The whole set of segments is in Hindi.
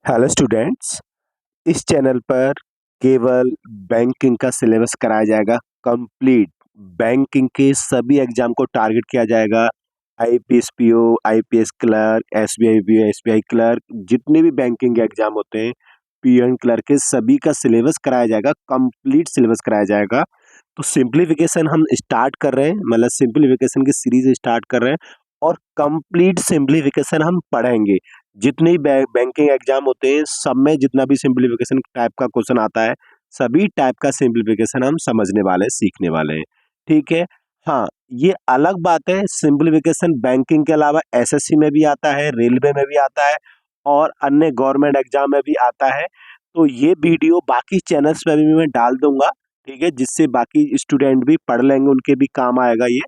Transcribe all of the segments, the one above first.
Hello students. इस चैनल पर केवल बैंकिंग का सिलेबस कराया जाएगा कंप्लीट। बैंकिंग के सभी एग्जाम को टारगेट किया जाएगा। IPS PO, IPS clerk, SBI PO, SBI clerk, जितने भी बैंकिंग एग्जाम होते हैं, पीओ क्लर्क के सभी का सिलेबस कराया जाएगा, कंप्लीट सिलेबस कराया जाएगा। तो सिंप्लीफिकेशन हम स्टार्ट कर रहे हैं, मतलब सिंप्लीफिकेशन की सीरीज स्टार्ट कर रहे हैं और कंप्लीट सिंप्लीफिकेशन हम पढ़ेंगे। जितने भी बैंकिंग एग्जाम होते हैं सब में जितना भी सिंप्लीफिकेशन टाइप का क्वेश्चन आता है, सभी टाइप का सिंप्लीफिकेशन हम समझने वाले हैं, सीखने वाले हैं। ठीक है। हाँ, ये अलग बात है, सिंप्लीफिकेशन बैंकिंग के अलावा एसएससी में भी आता है, रेलवे में भी आता है और अन्य गवर्नमेंट एग्जाम में भी आता है। तो ये वीडियो बाकी चैनल्स पे भी मैं डाल दूंगा, ठीक है, जिससे बाकी स्टूडेंट भी पढ़ लेंगे, उनके भी काम आएगा ये।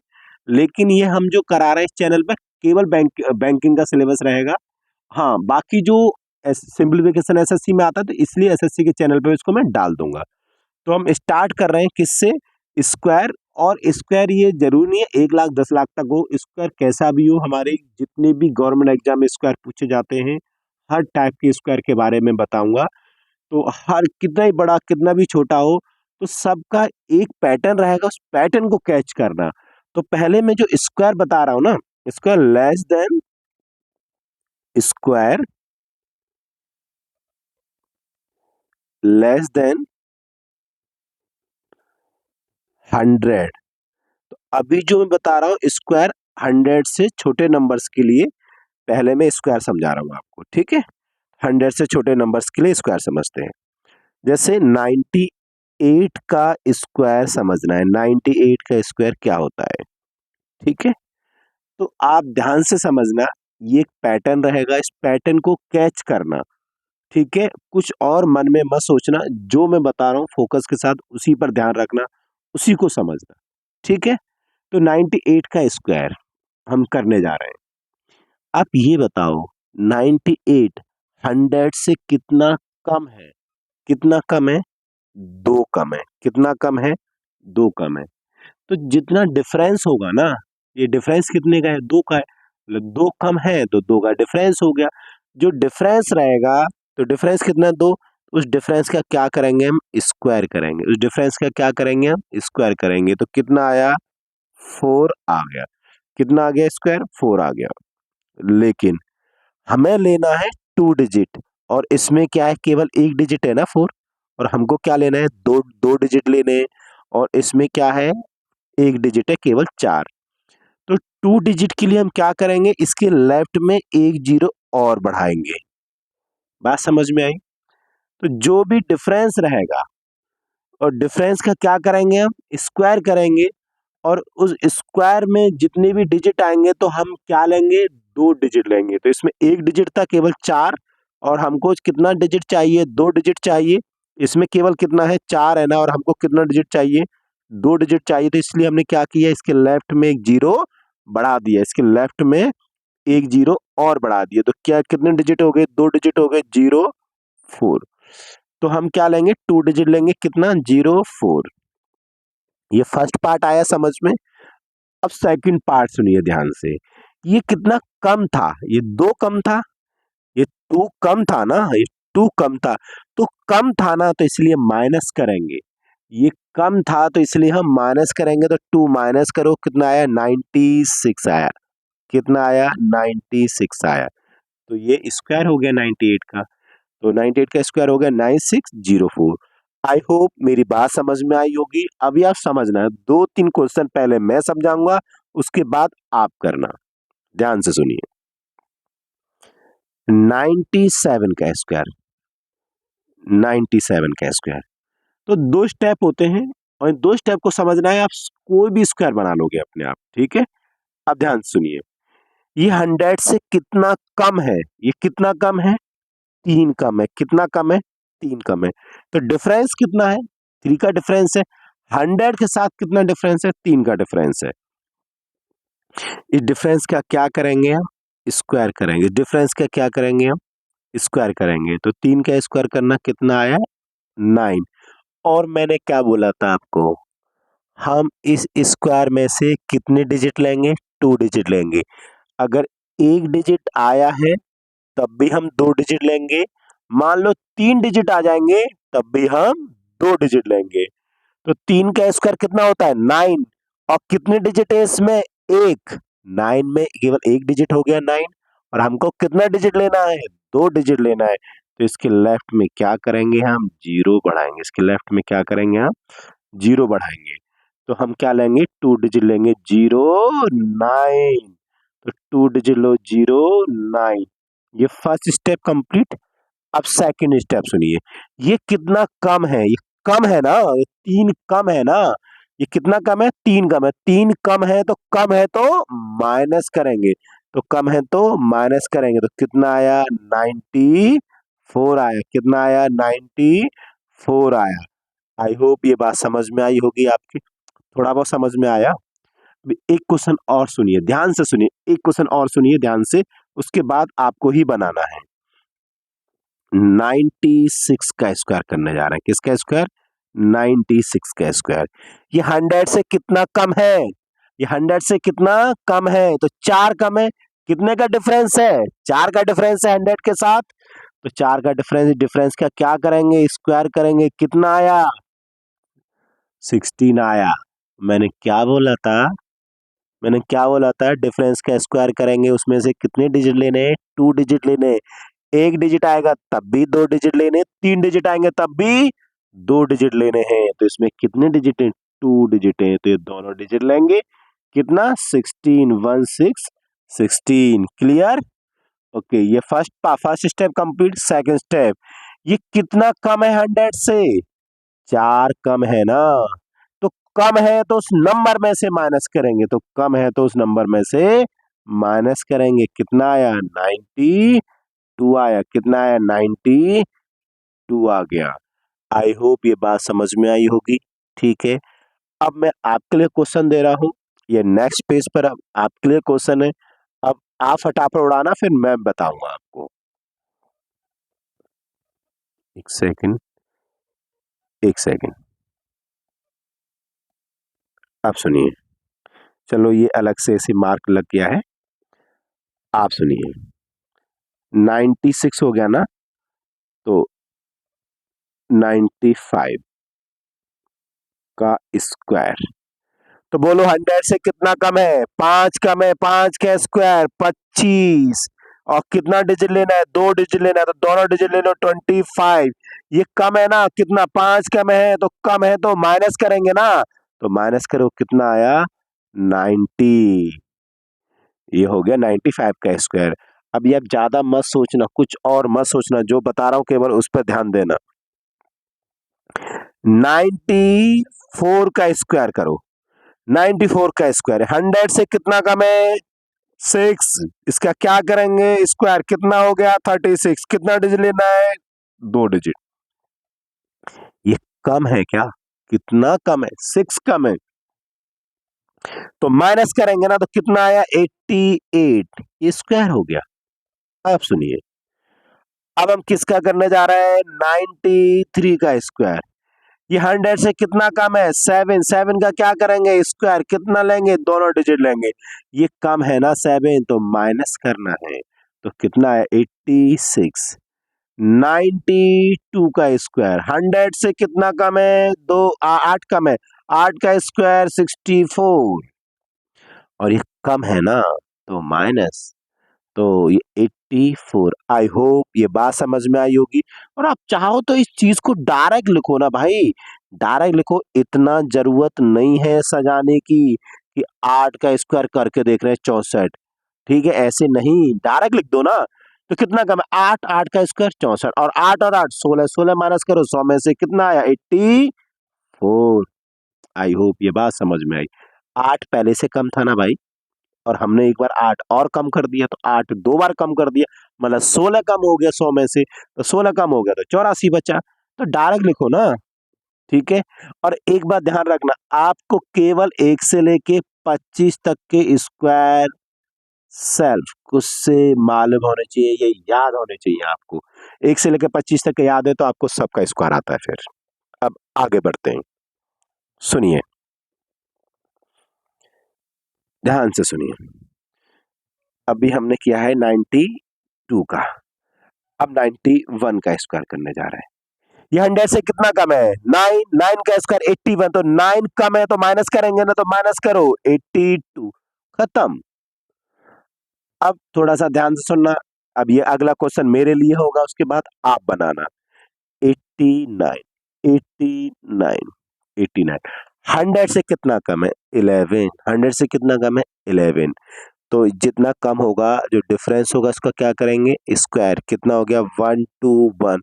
लेकिन ये हम जो करा रहे हैं इस चैनल पर केवल बैंकिंग का सिलेबस रहेगा। हाँ, बाकी जो सिंप्लीफिकेशन एसएससी में आता है तो इसलिए एसएससी के चैनल पे इसको मैं डाल दूंगा। तो हम स्टार्ट कर रहे हैं किससे? स्क्वायर। और स्क्वायर ये जरूरी नहीं है 1,10,00,000 तक हो, स्क्वायर कैसा भी हो, हमारे जितने भी गवर्नमेंट एग्जाम में स्क्वायर पूछे जाते हैं हर टाइप के स्क्वायर के बारे में बताऊंगा। तो हर कितना ही बड़ा कितना भी छोटा हो, तो सबका एक पैटर्न रहेगा, उस पैटर्न को कैच करना। तो पहले मैं जो स्क्वायर बता रहा हूं ना, स्क्वायर स्क्वायर लेस देन 100। तो अभी जो मैं बता रहा हूँ स्क्वायर 100 से छोटे नंबर्स के लिए, पहले मैं स्क्वायर समझा रहा हूँ आपको, ठीक है। 100 से छोटे नंबर्स के लिए स्क्वायर समझते हैं। जैसे 98 का स्क्वायर समझना है, 98 का स्क्वायर क्या होता है, ठीक है। तो आप ध्यान से समझना, ये एक पैटर्न रहेगा, इस पैटर्न को कैच करना, ठीक है। कुछ और मन में मत सोचना, जो मैं बता रहा हूँ फोकस के साथ उसी पर ध्यान रखना, उसी को समझना, ठीक है। तो 98 का स्क्वायर हम करने जा रहे हैं। आप ये बताओ 98 100 से कितना कम है? कितना कम है? 2 कम है। कितना कम है? 2 कम है। तो जितना डिफरेंस होगा ना, ये डिफरेंस कितने का है? 2 का है। मतलब 2 कम है तो 2 का डिफरेंस हो गया। जो डिफरेंस रहेगा, तो डिफरेंस कितना? 2। उस डिफरेंस का क्या करेंगे हम? स्क्वायर करेंगे। उस डिफरेंस का क्या करेंगे हम? स्क्वायर करेंगे। तो कितना आया? 4 आ गया। कितना आ गया स्क्वायर? 4 आ गया। लेकिन हमें लेना है 2 डिजिट, और इसमें क्या है? केवल एक डिजिट है ना 4, और हमको क्या लेना है? दो दो डिजिट लेने हैं। और इसमें क्या है? एक डिजिट है केवल 4। तो 2 डिजिट के लिए हम क्या करेंगे? इसके लेफ्ट में एक जीरो और बढ़ाएंगे। बात समझ में आई? तो जो भी डिफरेंस रहेगा, और डिफरेंस का क्या करेंगे हम? स्क्वायर करेंगे। और उस स्क्वायर में जितने भी डिजिट आएंगे तो हम क्या लेंगे? 2 डिजिट लेंगे। तो इसमें एक डिजिट था केवल 4, और हमको कितना डिजिट चाहिए? 2 डिजिट चाहिए। इसमें केवल कितना है? 4 है ना, और हमको कितना डिजिट चाहिए? 2 डिजिट चाहिए। तो इसलिए हमने क्या किया? इसके लेफ्ट में एक जीरो बढ़ा दिया। इसके लेफ्ट में एक जीरो और बढ़ा दिया। तो क्या कितने डिजिट हो गए? 2 डिजिट हो गए, 0 4। तो हम क्या लेंगे? 2 डिजिट लेंगे। कितना? 0 4। ये फर्स्ट पार्ट आया समझ में। अब सेकंड पार्ट सुनिए ध्यान से। ये कितना कम था? ये 2 कम था, ये 2 कम था ना, ये 2 कम था। तो कम था ना, तो इसलिए माइनस करेंगे। ये कम था तो इसलिए हम माइनस करेंगे। तो 2 माइनस करो, कितना आया? 96 आया। कितना आया? 96 आया। तो ये स्क्वायर हो गया 98 का। तो 98 का स्क्वायर हो गया 9604। आई होप मेरी बात समझ में आई होगी। अभी आप समझना है, 2-3 क्वेश्चन पहले मैं समझाऊंगा, उसके बाद आप करना। ध्यान से सुनिए। 97 का स्क्वायर, 97 का स्क्वायर। तो 2 स्टेप होते हैं, और इन 2 स्टेप को समझना है, आप कोई भी स्क्वायर बना लोगे अपने आप, ठीक है। अब ध्यान से सुनिए। ये 100 से कितना कम है? ये कितना कम है? 3 कम है। कितना कम है? 3 कम है। तो डिफरेंस कितना है? 3 का डिफरेंस है। 100 के साथ कितना डिफरेंस है? 3 का डिफरेंस है। इस डिफरेंस का क्या करेंगे हम? स्क्वायर करेंगे। डिफरेंस का क्या करेंगे हम? स्क्वायर करेंगे। तो 3 का स्क्वायर करना कितना आया? 9। और मैंने क्या बोला था आपको? हम इस स्क्वायर में से कितने डिजिट लेंगे? 2 डिजिट लेंगे। अगर एक डिजिट आया है तब भी हम 2 डिजिट लेंगे, मान लो 3 डिजिट आ जाएंगे तब भी हम 2 डिजिट लेंगे। तो 3 का स्क्वायर कितना होता है 9। और कितने डिजिट है इसमें एक। 9 में केवल एक डिजिट हो गया 9। और हमको कितना डिजिट लेना है 2 डिजिट लेना है। तो इसके लेफ्ट में क्या करेंगे हम जीरो बढ़ाएंगे। इसके लेफ्ट में क्या करेंगे हम जीरो बढ़ाएंगे। तो हम क्या लेंगे 2 डिजिट लेंगे 09। तो 2 डिजिट लो 09। ये फर्स्ट स्टेप कंप्लीट। अब सेकंड स्टेप सुनिए। ये कितना कम है ये कम है ना ये 3 कम है ना। ये कितना कम है 3 कम है। 3 कम है तो माइनस करेंगे। तो कम है तो माइनस करेंगे तो कितना आया 94 आया। कितना आया 94 आया। आई होप ये बात समझ में आई होगी आपकी। थोड़ा बहुत समझ में आया। अभी एक क्वेश्चन और सुनिए ध्यान से सुनिए। एक क्वेश्चन और सुनिए ध्यान से। उसके बाद आपको ही बनाना है। 96 का स्क्वायर करने जा रहे हैं। किसका स्क्वायर 96 का स्क्वायर। ये 100 से कितना कम है। ये 100 से कितना कम है तो 4 कम है। कितने का डिफरेंस है 4 का डिफरेंस है 100 के साथ। तो 4 का डिफरेंस डिफरेंस का क्या करेंगे स्क्वायर करेंगे। कितना आया 16 आया। मैंने क्या बोला था मैंने क्या बोला था डिफरेंस का स्क्वायर करेंगे उसमें से कितने डिजिट लेने हैं 2 डिजिट लेने हैं। एक डिजिट आएगा तब भी 2 डिजिट लेने। 3 डिजिट आएंगे तब भी 2 डिजिट लेने हैं। तो इसमें कितने डिजिट हैं 2 डिजिट हैं। तो ये दोनों डिजिट लेंगे। कितना 16 16 क्लियर। ओके ये first step complete. Second step ये कितना कम है 100 से 4 कम है ना। तो कम है तो उस नंबर में से माइनस करेंगे। तो कम है तो उस नंबर में से माइनस करेंगे। कितना आया 92 आया। कितना आया 92 आ गया। आई होप ये बात समझ में आई होगी। ठीक है अब मैं आपके लिए क्वेश्चन दे रहा हूं। ये नेक्स्ट पेज पर अब आपके लिए क्वेश्चन है। अब आप फटाफट उड़ाना फिर मैं बताऊंगा आपको। एक सेकंड एक सेकंड। आप सुनिए। चलो ये अलग से ऐसे मार्क लग गया है। आप सुनिए 96 हो गया ना। तो 95 का स्क्वायर। तो बोलो 100 से कितना कम है 5 कम है। 5 का स्क्वायर 25। और कितना डिजिट लेना है 2 डिजिट लेना है। तो दोनों डिजिट ले लो 25। ये कम है ना कितना 5 कम है तो कम है तो माइनस करेंगे ना। तो माइनस करो कितना आया 90। ये हो गया 95 का स्क्वायर। अब ये अब ज्यादा मत सोचना कुछ और मत सोचना जो बता रहा हूं केवल उस पर ध्यान देना। 94 का स्क्वायर करो। 94 का स्क्वायर 100 से कितना कम है 6। इसका क्या करेंगे स्क्वायर कितना हो गया 36। कितना डिजिट लेना है 2 डिजिट। ये कम है क्या कितना कम है 6 कम है। तो माइनस करेंगे ना तो कितना आया 88। ये स्क्वायर हो गया। अब सुनिए अब हम किसका करने जा रहे हैं 93 का स्क्वायर। ये 100 से कितना कम है 7। 7 का क्या करेंगे स्क्वायर कितना लेंगे दोनों डिजिट लेंगे। ये कम है ना 7 तो माइनस करना है। तो कितना है 86। 92 का स्क्वायर 100 से कितना कम है 8 कम है। 8 का स्क्वायर 64। और ये कम है ना तो माइनस। तो ये 84। आई होप ये बात समझ में आई होगी। और आप चाहो तो इस चीज को डायरेक्ट लिखो ना भाई। डायरेक्ट लिखो इतना जरूरत नहीं है सजाने की कि 8 का स्क्वायर करके देख रहे हैं 64। ठीक है ऐसे नहीं डायरेक्ट लिख दो ना। तो कितना कम है 8 8 का स्क्वायर 64 और 8 और 8 16 16 माइनस करो 100 में से कितना आया 84। आई होप ये बात समझ में आई। 8 पहले से कम था ना भाई। और हमने एक बार 8 और कम कर दिया तो 8 दो बार कम कर दिया। मतलब 16 कम हो गया 100 में से। तो 16 कम हो गया तो 84 बचा। तो डायरेक्ट लिखो ना। ठीक है। और एक बात ध्यान रखना आपको केवल 1 से लेके 25 तक के स्क्वायर सेल्फ कुछ से मालूम होने चाहिए ये याद होने चाहिए आपको। 1 से लेके 25 तक के याद है तो आपको सबका स्क्वायर आता है फिर। अब आगे बढ़ते हैं। सुनिए ध्यान से सुनिए। अभी हमने किया है 92 का। अब 91 का स्क्वायर करने जा रहे हैं। ये 100 से कितना कम है? 9। 9 का स्क्वायर 81, तो 9 कम है तो माइनस करेंगे ना, तो माइनस करो 82। खत्म। अब थोड़ा सा ध्यान से सुनना। अब ये अगला क्वेश्चन मेरे लिए होगा, उसके बाद आप बनाना। 89, 89, 89। 100 से कितना कम है? 11। 100 से कितना कम है? 11। तो जितना कम होगा, जो डिफरेंस होगा, उसका क्या करेंगे? स्क्वायर। कितना हो गया? 121।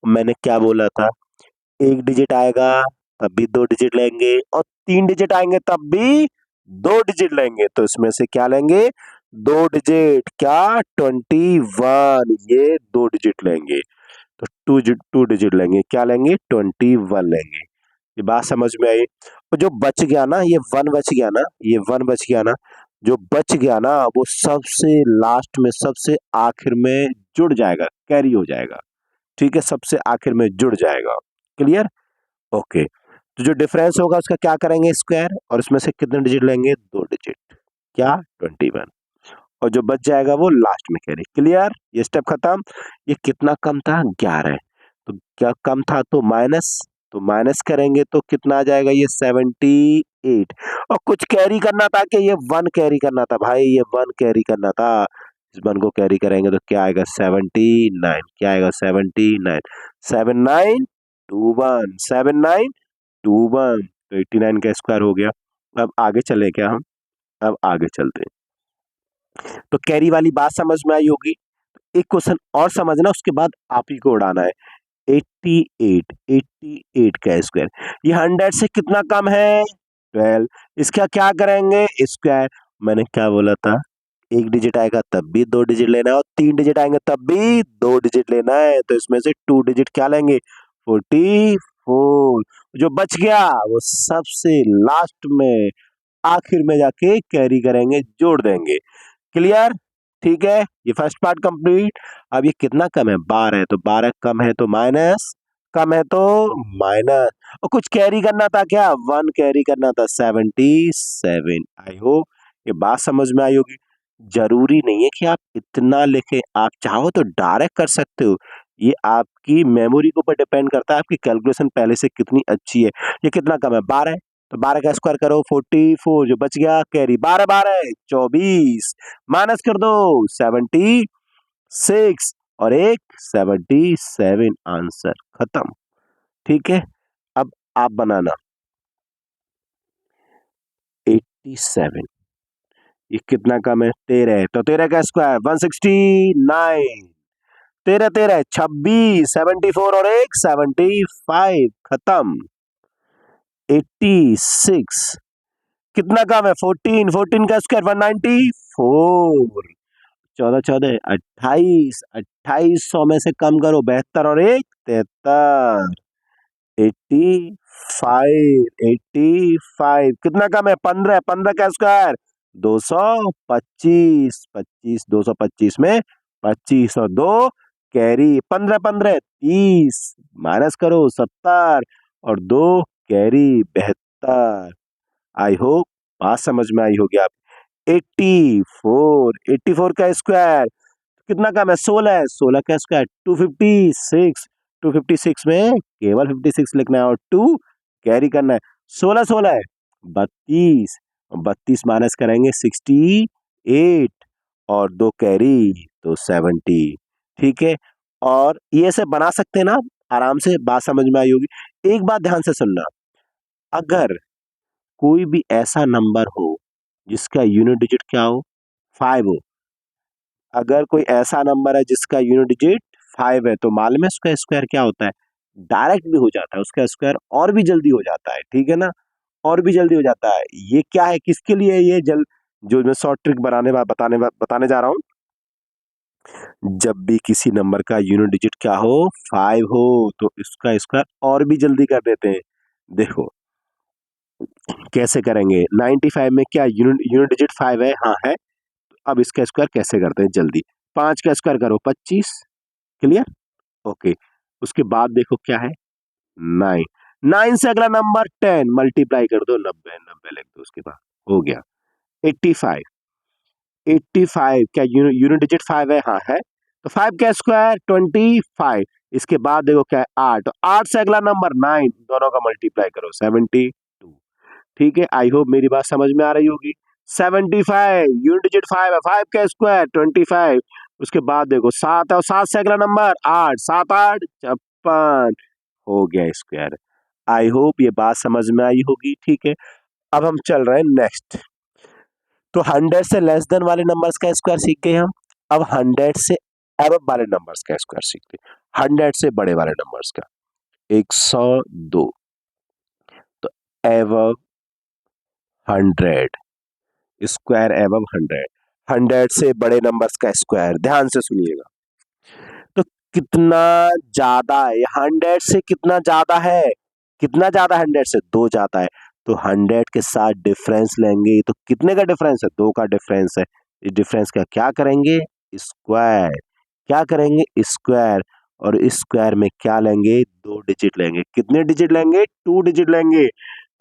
मैंने क्या बोला था? एक डिजिट आएगा तब भी दो डिजिट लेंगे, और तीन डिजिट आएंगे तब भी दो डिजिट लेंगे। तो इसमें से क्या लेंगे? दो डिजिट। क्या? 21। ये दो डिजिट लेंगे, तो टू डिजिट लेंगे। क्या लेंगे? 21 लेंगे। ये बात समझ में आई? और जो बच गया ना, ये वन बच गया ना, ये वन बच गया ना, जो बच गया ना, वो सबसे लास्ट में, सबसे आखिर में जुड़ जाएगा, कैरी हो जाएगा। ठीक है, सबसे आखिर में जुड़ जाएगा। क्लियर? ओके। तो जो डिफरेंस होगा उसका क्या करेंगे? स्क्वायर। और इसमें से कितने डिजिट लेंगे? दो डिजिट। क्या? 21। और जो बच जाएगा वो लास्ट में कैरी। क्लियर? ये स्टेप खत्म। ये कितना कम था? 11। तो क्या कम था? तो माइनस। तो माइनस करेंगे तो कितना आ जाएगा? ये 78। और कुछ कैरी करना था कि ये वन कैरी करना था भाई, ये वन कैरी करना था। इस वन को कैरी करेंगे तो क्या आएगा? 79। क्या आएगा? 79। 7921, 7921। तो 89 का स्क्वायर हो गया। अब आगे चले क्या हम? अब आगे चलते हैं। तो कैरी वाली बात समझ में आई होगी। एक क्वेश्चन और समझना, उसके बाद आप ही को उड़ाना है। 88। 88 का स्क्वायर। ये 100 से कितना कम है? 12। इसका क्या करेंगे? स्क्वायर। मैंने क्या बोला था? एक डिजिट आएगा तब भी दो डिजिट लेना है, और तीन डिजिट आएंगे तब भी दो डिजिट लेना है। तो इसमें से टू डिजिट क्या लेंगे? 44। जो बच गया वो सबसे लास्ट में, आखिर में जाके कैरी करेंगे, जोड़ देंगे। क्लियर? ठीक है, ये फर्स्ट पार्ट कंप्लीट। अब ये कितना कम है? 12 है, तो 12 कम है तो माइनस, कम है तो माइनस। और कुछ कैरी करना था क्या? वन कैरी करना था। 77। आई होप ये बात समझ में आई होगी। जरूरी नहीं है कि आप इतना लिखें, आप चाहो तो डायरेक्ट कर सकते हो। ये आपकी मेमोरी के ऊपर डिपेंड करता है, आपकी कैलकुलेशन पहले से कितनी अच्छी है। ये कितना कम है? 12। तो 12 का स्क्वायर करो 44। जो बच गया कैरी, 12 12 24। माइनस कर दो 76, और एक 77। आंसर खत्म। ठीक है, अब आप बनाना। 87। ये कितना कम है? 13। तो 13 का स्क्वायर 169। 13 13 26, 74 और एक 75। खत्म। 86। कितना कम है? 14। 14 का स्क्वायर 194। 14 14 28। 28 100 में से कम करो 72 और एक 73। 85। 85 कितना कम है? 15। 15 का स्क्वायर 225। 25 225 में 25 और दो कैरी। 15 15 30। माइनस करो 70 और दो कैरी 72। आई होप बात समझ में आई होगी आप। 84। 84 का स्क्वायर कितना कम है? 16। 16 का स्क्वायर 256। 256 में केवल 56 लिखना है और टू कैरी करना है। 16 16 है 32। 32 माइनस करेंगे 68, और दो कैरी तो 70। ठीक है, और ये से बना सकते हैं ना आप? आराम से। बात समझ में आई होगी। एक बात ध्यान से सुनना। अगर कोई भी ऐसा नंबर हो जिसका यूनिट डिजिट क्या हो? 5 हो। अगर कोई ऐसा नंबर है जिसका यूनिट डिजिट 5 है, तो मालूम है उसका स्क्वायर क्या होता है? डायरेक्ट भी हो जाता है, उसका स्क्वायर और भी जल्दी हो जाता है। ठीक है ना? और भी जल्दी हो जाता है। ये क्या है? किसके लिए ये जो मैं शॉर्ट ट्रिक बताने जा रहा हूँ। जब भी किसी नंबर का यूनिट डिजिट क्या हो? 5 हो, तो इसका स्क्वायर और भी जल्दी कर देते हैं। देखो कैसे करेंगे। 95 में क्या यूनिट यूनिट डिजिट 5 है? हाँ है। अब इसका स्क्वायर कैसे करते हैं जल्दी। 5 का स्क्वायर करो 25। क्लियर? ओके। उसके बाद देखो क्या है? 9। 9 से अगला नंबर 10, मल्टीप्लाई कर दो 90। 90 लिख दो उसके बाद। हो गया 85। 85 क्या यूनिट डिजिट 5 है? हाँ है। तो 5 का स्क्वायर 25। इसके बाद देखो क्या है 8, 8 से अगला नंबर 9, दोनों का मल्टीप्लाई करो 72। ठीक है, आई होप मेरी बात समझ में आ रही होगी। 75 यूनिट डिजिट 5 है, 5 का स्क्वायर 25। उसके बाद देखो 7 है और 7 से अगला नंबर 8, 7 8 56 हो गया स्क्वायर। आई होप ये बात समझ में आई होगी। ठीक है, अब हम चल रहे हैं नेक्स्ट। तो 100 से लेस देन वाले नंबर्स का स्क्वायर सीख गए हम। अब 100 से अबव वाले नंबर्स का स्क्वायर सीखते हैं, 100 से बड़े वाले नंबर्स का। 102, तो एबव 100, स्क्वायर एबव 100, 100 से बड़े नंबर्स का स्क्वायर, ध्यान से सुनिएगा। तो कितना ज्यादा है 100 से, कितना ज्यादा है, कितना ज्यादा 100 से, 2 ज्यादा है। तो 100 के साथ डिफरेंस लेंगे, तो कितने का डिफरेंस है, 2 का डिफरेंस है। इस डिफरेंस का क्या करेंगे, स्क्वायर, क्या करेंगे स्क्वायर, और इस स्क्वायर में क्या लेंगे, 2 डिजिट लेंगे। कितने डिजिट लेंगे, 2 डिजिट लेंगे।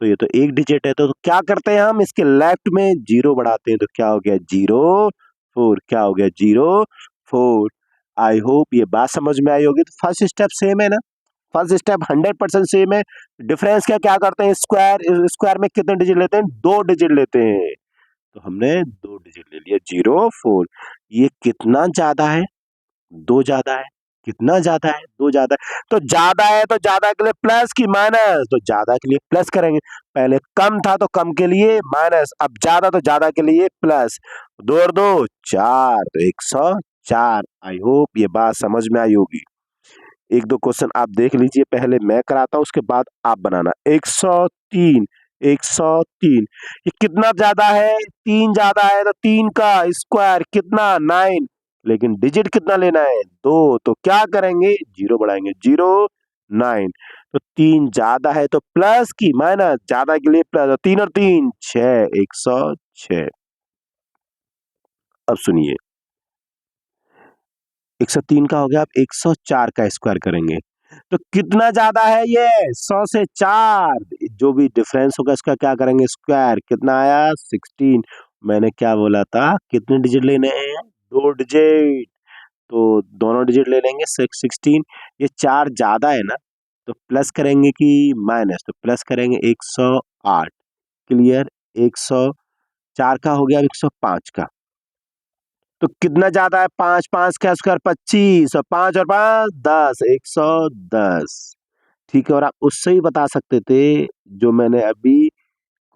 तो ये तो 1 डिजिट है, तो क्या करते हैं हम, इसके लेफ्ट में 0 बढ़ाते हैं, तो क्या हो गया 0 4, क्या हो गया 0 4। आई होप ये बात समझ में आई होगी। तो फर्स्ट स्टेप सेम है ना, फर्स्ट स्टेप 100% सेम है। डिफरेंस क्या क्या करते हैं, स्क्वायर, स्क्वायर में कितने डिजिट लेते हैं, 2 डिजिट लेते हैं। तो हमने 2 डिजिट ले लिया 0 4। ये कितना ज्यादा है, 2 ज्यादा है। कितना ज्यादा है, 2 ज्यादा है। तो ज्यादा है तो ज्यादा के लिए प्लस की माइनस, तो ज्यादा के लिए प्लस करेंगे। पहले कम था तो कम के लिए माइनस, अब ज्यादा तो ज्यादा के लिए प्लस। 2 और 2 4, तो 104। आई होप ये बात समझ में आई होगी। एक दो क्वेश्चन आप देख लीजिए, पहले मैं कराता हूं उसके बाद आप बनाना। 103, 103, ये कितना ज्यादा है, 3 ज्यादा है, तो 3 का स्क्वायर कितना 9, लेकिन डिजिट कितना लेना है 2, तो क्या करेंगे 0 बढ़ाएंगे 0 9। तो 3 ज्यादा है तो प्लस की माइनस, ज्यादा के लिए प्लस, 3 और 3 6, 106। अब सुनिए, 103 का हो गया, अब 104 का स्क्वायर करेंगे। तो कितना ज्यादा है ये, 100 से 4, जो भी डिफरेंस होगा इसका क्या करेंगे स्क्वायर, कितना आया 16। मैंने क्या बोला था, कितने डिजिट लेने हैं, 2 डिजिट, तो दोनों डिजिट ले लेंगे 16। ये 4 ज्यादा है ना, तो प्लस करेंगे कि माइनस, तो प्लस करेंगे 108। क्लियर, 104 का हो गया, 105 का। तो कितना ज्यादा है, 5, 5 का स्क्वायर 25, और 5 और 5 10, 110। ठीक है, और आप उससे ही बता सकते थे, जो मैंने अभी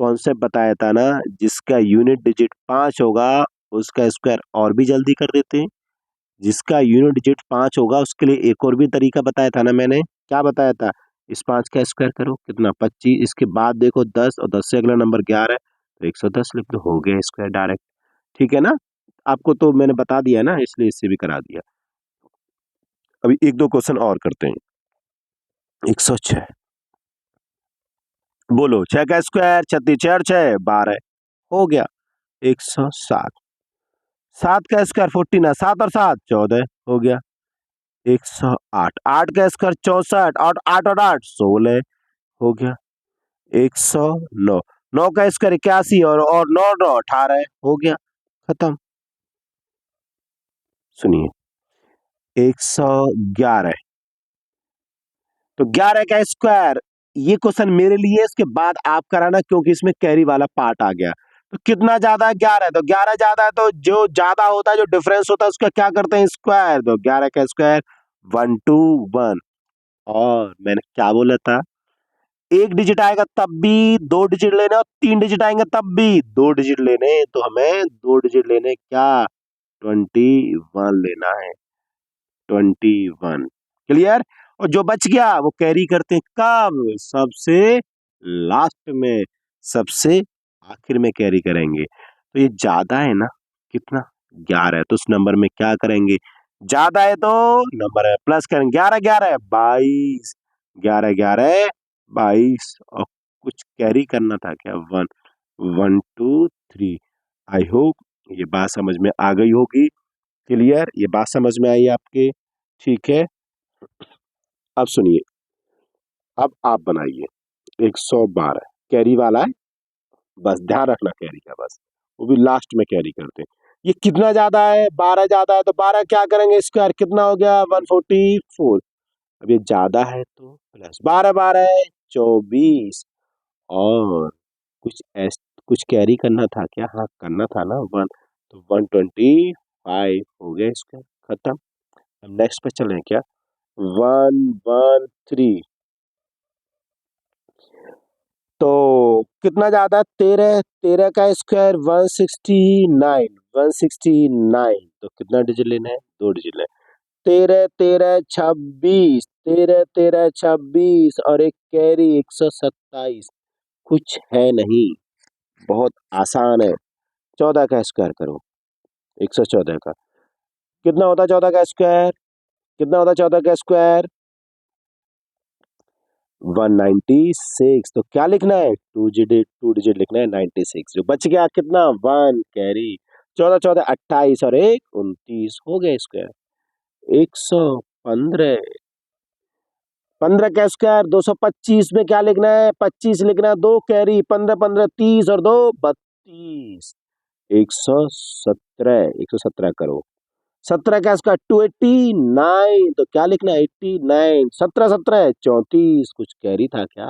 कॉन्सेप्ट बताया था ना, जिसका यूनिट डिजिट 5 होगा उसका स्क्वायर और भी जल्दी कर देते हैं। जिसका यूनिट डिजिट 5 होगा उसके लिए एक और भी तरीका बताया था ना मैंने, क्या बताया था, इस 5 का स्क्वायर करो कितना 25, इसके बाद देखो 10, और 10 से अगला नंबर 11 है, तो 110 लिख दो, हो गया स्क्वायर डायरेक्ट। ठीक है ना, आपको तो मैंने बता दिया ना, इसलिए इससे भी करा दिया। अभी एक दो क्वेश्चन और करते हैं। 106, बोलो 6 का स्क्वायर 36, 6 6 12 हो गया। 107, 7 का स्क्वायर 14 है, 7 और 7 14 हो गया। 108, 8 का स्क्वायर 64, और 8 और 8 16 हो गया। 109, 9 का स्क्वायर 81, और 9 9 18 हो गया, खत्म। सुनिए, 111, तो 11 का स्क्वायर, ये क्वेश्चन मेरे लिए, इसके बाद आप कराना क्योंकि इसमें कैरी वाला पार्ट आ गया। तो कितना ज्यादा है, 11, तो 11 ज्यादा है, तो जो ज्यादा होता है, जो डिफरेंस होता है उसका क्या करते हैं स्क्वायर, तो 11 का स्क्वायर 121। और मैंने क्या बोला था, एक डिजिट आएगा तब भी 2 डिजिट लेने, और 3 डिजिट आएंगे तब भी 2 डिजिट लेने, तो हमें 2 डिजिट लेने, क्या 21 लेना है, 21। क्लियर, और जो बच गया वो कैरी करते हैं कब, सबसे लास्ट में, सबसे आखिर में कैरी करेंगे। तो ये ज्यादा है ना, कितना 11 है, तो उस नंबर में क्या करेंगे, ज्यादा है तो नंबर है प्लस करेंगे, 11 11 22, 11 11 22, और कुछ कैरी करना था क्या, 1 1 2 3। आई होप ये बात समझ में आ गई होगी। क्लियर, ये बात समझ में आई आपके। ठीक है, अब सुनिए, अब आप बनाइए। 112 कैरी वाला है, बस ध्यान रखना कैरी का, बस वो भी लास्ट में कैरी करते हैं। ये कितना ज्यादा है, 12 ज्यादा है, तो 12 क्या करेंगे स्क्वायर, कितना हो गया 144। अब ये ज्यादा है तो प्लस 12, 12 है 24, और कुछ कैरी करना था क्या, हाँ करना था ना वन, तो 125 हो गया स्क्वायर, खत्म। अब नेक्स्ट पे चलें क्या, 113, तो कितना ज्यादा है, 13, 13 का स्क्वायर 169, 169, तो कितना डिजिट लेना है, 2 डिजिट लेना है। 13, 13 26, 13, 13 26, और एक कैरी 127, कुछ है नहीं, बहुत आसान है। 14 का स्क्वायर करो, 114 का कितना होता है, 14 का स्क्वायर कितना होता है, 14 का स्क्वायर 196, तो क्या लिखना है, टू डिजिट लिखना है 96, जो बच गया कितना, 1 कैरी, 14 14 28, और 1 29, हो गया स्क्वायर 115। 15 का स्क्वायर 225 में क्या लिखना है, 25 लिखना है, 2 कैरी, 15 15 30, और 2 32, 117, 117 करो। 17 का स्क्वायर 289, तो क्या लिखना है 89, 17 17 34, कुछ कैरी था क्या,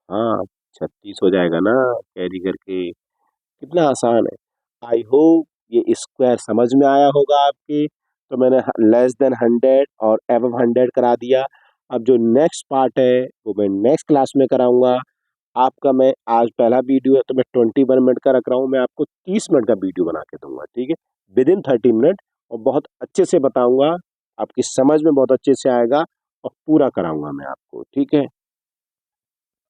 हाँ 36 हो जाएगा ना कैरी करके, कितना आसान है। आई होप ये स्क्वायर समझ में आया होगा आपके, तो मैंने लेस देन 100 और एबव 100 करा दिया। अब जो नेक्स्ट पार्ट है वो मैं नेक्स्ट क्लास में कराऊंगा आपका। मैं आज पहला वीडियो है तो मैं 21 मिनट का रख रहा हूँ, मैं आपको 30 मिनट का वीडियो बना के दूंगा, ठीक है, विद इन 30 मिनट, और बहुत अच्छे से बताऊंगा, आपकी समझ में बहुत अच्छे से आएगा, और पूरा कराऊंगा मैं आपको, ठीक है।